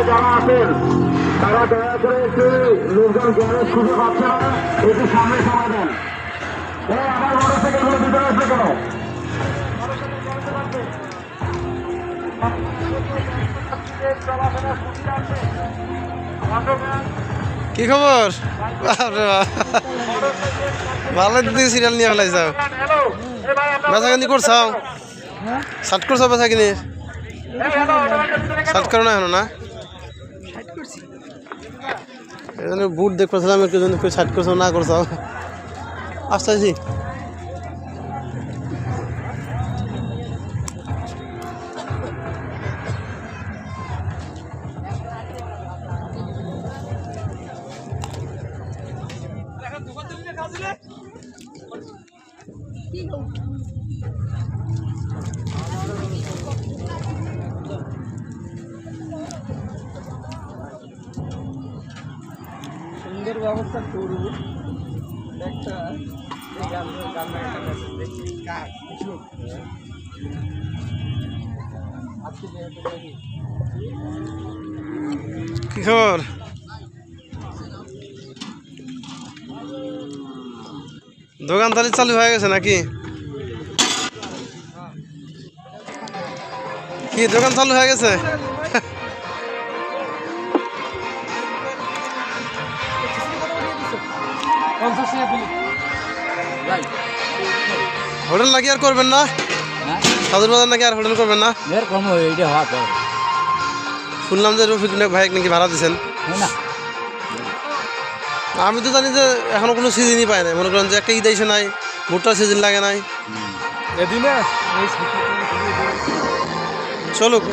যারা আছেন তারা দয়া করে একটু লোকজন গ্যারেজ খুঁজে পাচ্ছে না, একটু সামনে সময় দেন। আমার মোটরসাইকেলগুলো ভিতরে আসবে কেন? কি খবর? ভালো দিদি সিরিয়াল নিয়ে ফেলাইছ, বেচা কিনি করছাও, শার্ট করছো বেচা কিনি? শার্ট করো না এখন না? বুট দেখছিলাম একটু শার্ট করছো না করছো? আসতেছি। সুন্দর ব্যবস্থা করব একটা কি খবর? দোকান তালি চালু হয়ে গেছে নাকি? কি দোকান চালু হয়ে গেছে? হোটেল নাকি আর করবেন না? সাদুর বাজার নাকি আর হোটেল করবেন না? শুনলাম যে রফিক ভাই নাকি ভাড়া দিচ্ছেন। আমি তো জানি যে এখনো কোনো সিজনই পায় নাই, মনে করেন যে একটা ঈদ এসে নাই, ভুট্টার সিজন লাগে নাই। চলুক।